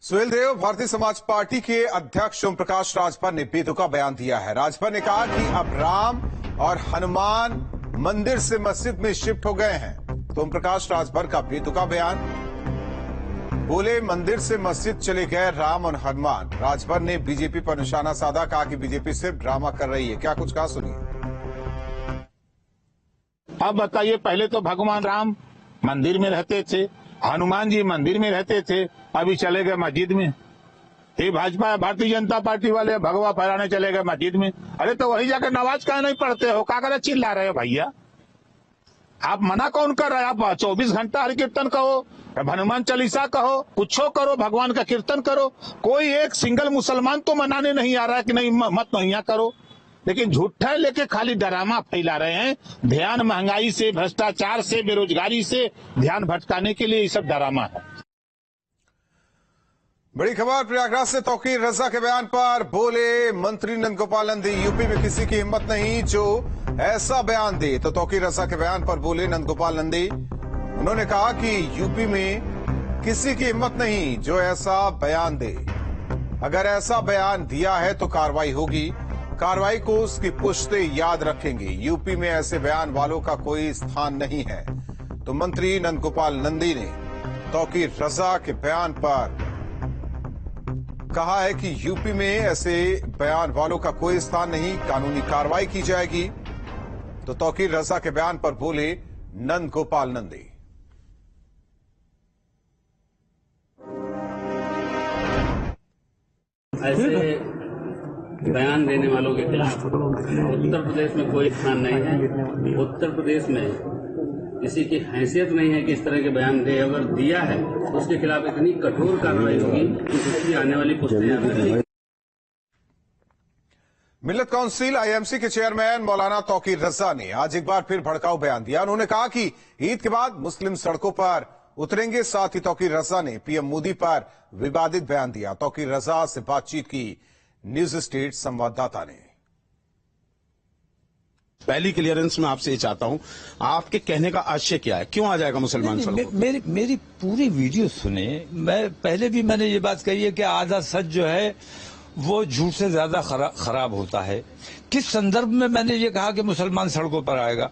Suhel Dev Bharatiya Samaj party के अध्यक्ष ओम प्रकाश राजभर ने बेतुका बयान दिया है। राजभर ने कहा कि अब राम और हनुमान मंदिर से मस्जिद में शिफ्ट हो गए हैं। तो ओम प्रकाश राजभर का बेतुका बयान, बोले मंदिर से मस्जिद चले गए राम और हनुमान। राजभर ने बीजेपी पर निशाना साधा, कहा कि बीजेपी सिर्फ ड्रामा कर रही है। क्या कुछ कहा, सुनिए। अब बताइए, पहले तो भगवान राम मंदिर में रहते थे, हनुमान जी मंदिर में रहते थे, अभी चले गए मस्जिद में। ये भाजपा भारतीय जनता पार्टी वाले भगवा फहराने चले गए मस्जिद में। अरे तो वही जाकर नमाज क्यों नहीं पढ़ते हो? क्या करे चिल्ला रहे हो भैया? आप मना कौन कर रहे हैं? आप 24 घंटा हरि कीर्तन कहो, हनुमान चालीसा कहो, कुछो करो, भगवान का कीर्तन करो। कोई एक सिंगल मुसलमान तो मनाने नहीं आ रहा है कि नहीं मत नहीं करो, लेकिन झूठा लेके खाली ड्रामा फैला रहे हैं। ध्यान महंगाई से, भ्रष्टाचार से, बेरोजगारी से ध्यान भटकाने के लिए ये सब ड्रामा है। बड़ी खबर प्रयागराज से, तौकीर रजा के बयान पर बोले मंत्री नंद गोपाल नंदी। यूपी में किसी की हिम्मत नहीं जो ऐसा बयान दे। तो तौकीर रजा के बयान पर बोले नंद गोपाल नंदी। उन्होंने कहा कि यूपी में किसी की हिम्मत नहीं जो ऐसा बयान दे। अगर ऐसा बयान दिया है तो कार्रवाई होगी, कार्रवाई को उसकी पुश्ते याद रखेंगे। यूपी में ऐसे बयान वालों का कोई स्थान नहीं है। तो मंत्री नंद गोपाल नंदी ने तौकीर रजा के बयान पर कहा है कि यूपी में ऐसे बयान वालों का कोई स्थान नहीं, कानूनी कार्रवाई की जाएगी। तो तौकीर रजा के बयान पर बोले नंद गोपाल नंदी। ऐसे बयान देने वालों के खिलाफ उत्तर प्रदेश में कोई स्थान नहीं है। उत्तर प्रदेश में किसी की हैसियत नहीं है कि इस तरह के बयान दे। अगर दिया है तो उसके खिलाफ इतनी कठोर कार्रवाई होगी कि उसकी आने वाली पुश्तें याद रखेंगी। मिल्लत काउंसिल आईएमसी के चेयरमैन मौलाना तौकीर रजा ने आज एक बार फिर भड़काऊ बयान दिया। उन्होंने कहा कि ईद के बाद मुस्लिम सड़कों पर उतरेंगे। साथ ही तौकीर रजा ने पीएम मोदी पर विवादित बयान दिया। तौकीर रजा से बातचीत की न्यूज स्टेट संवाददाता ने। पहली क्लियरेंस में आपसे ये चाहता हूं, आपके कहने का आशय क्या है? क्यों आ जाएगा मुसलमान सड़कों? मेरी पूरी वीडियो सुने। मैं पहले भी मैंने ये बात कही है कि आधा सच जो है वो झूठ से ज्यादा खराब होता है। किस संदर्भ में मैंने ये कहा कि मुसलमान सड़कों पर आएगा?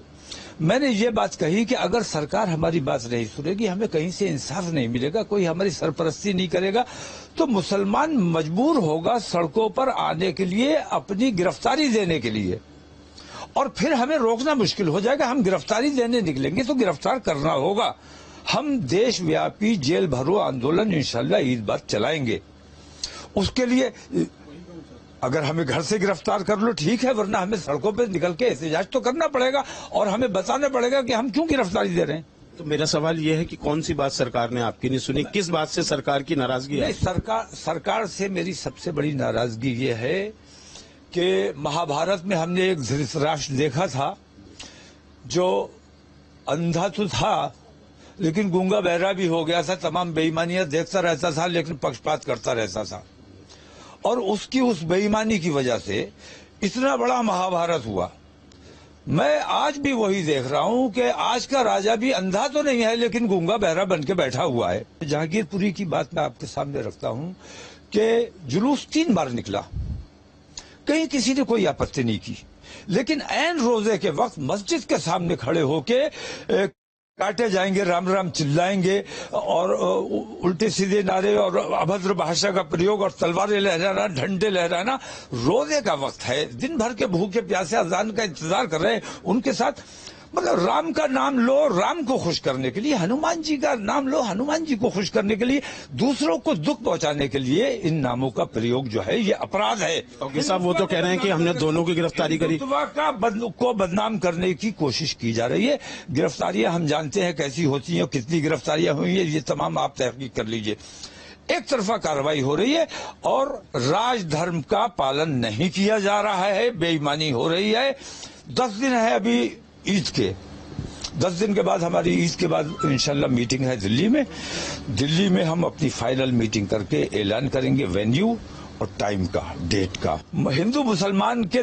मैंने ये बात कही कि अगर सरकार हमारी बात नहीं सुनेगी, हमें कहीं से इंसाफ नहीं मिलेगा, कोई हमारी सरपरस्ती नहीं करेगा, तो मुसलमान मजबूर होगा सड़कों पर आने के लिए, अपनी गिरफ्तारी देने के लिए, और फिर हमें रोकना मुश्किल हो जाएगा। हम गिरफ्तारी देने निकलेंगे तो गिरफ्तार करना होगा। हम देशव्यापी जेल भरो आंदोलन इंशाल्लाह ईद बाद चलाएंगे। उसके लिए अगर हमें घर से गिरफ्तार कर लो ठीक है, वरना हमें सड़कों पे निकल के एहतजाज तो करना पड़ेगा और हमें बताना पड़ेगा कि हम क्यों गिरफ्तारी दे रहे हैं। तो मेरा सवाल यह है कि कौन सी बात सरकार ने आपकी नहीं सुनी? किस बात से सरकार की नाराजगी है? सरकार से मेरी सबसे बड़ी नाराजगी ये है कि महाभारत में हमने एक धृतराष्ट्र देखा था जो अंधा तो था लेकिन गूंगा बहरा भी हो गया था। तमाम बेईमानियां देखता रहता था लेकिन पक्षपात करता रहता था, और उसकी उस बेईमानी की वजह से इतना बड़ा महाभारत हुआ। मैं आज भी वही देख रहा हूं कि आज का राजा भी अंधा तो नहीं है लेकिन गूंगा बहरा बन के बैठा हुआ है। जहांगीरपुरी की बात मैं आपके सामने रखता हूं कि जुलूस 3 बार निकला, कहीं किसी ने कोई आपत्ति नहीं की, लेकिन ऐन रोजे के वक्त मस्जिद के सामने खड़े होके काटे जाएंगे, राम राम चिल्लाएंगे और उल्टे सीधे नारे और अभद्र भाषा का प्रयोग और तलवारें लहराना, डंडे लहराना। रोजे का वक्त है, दिन भर के भूखे प्यासे अजान का इंतजार कर रहे हैं, उनके साथ मतलब राम का नाम लो राम को खुश करने के लिए, हनुमान जी का नाम लो हनुमान जी को खुश करने के लिए, दूसरों को दुख पहुंचाने के लिए इन नामों का प्रयोग जो है ये अपराध है। तो साहब वो तो कह रहे हैं कि हमने दोनों की गिरफ्तारी करी। को बदनाम करने की कोशिश की जा रही है। गिरफ्तारियां हम जानते हैं कैसी होती हैं, कितनी गिरफ्तारियां हुई है, ये तमाम आप तहकीक कर लीजिए। एक तरफा कार्रवाई हो रही है और राजधर्म का पालन नहीं किया जा रहा है, बेईमानी हो रही है। 10 दिन है अभी ईद के, 10 दिन के बाद हमारी ईद के बाद इंशाल्लाह मीटिंग है दिल्ली में। दिल्ली में हम अपनी फाइनल मीटिंग करके ऐलान करेंगे वेन्यू और टाइम का, डेट का। हिंदू मुसलमान के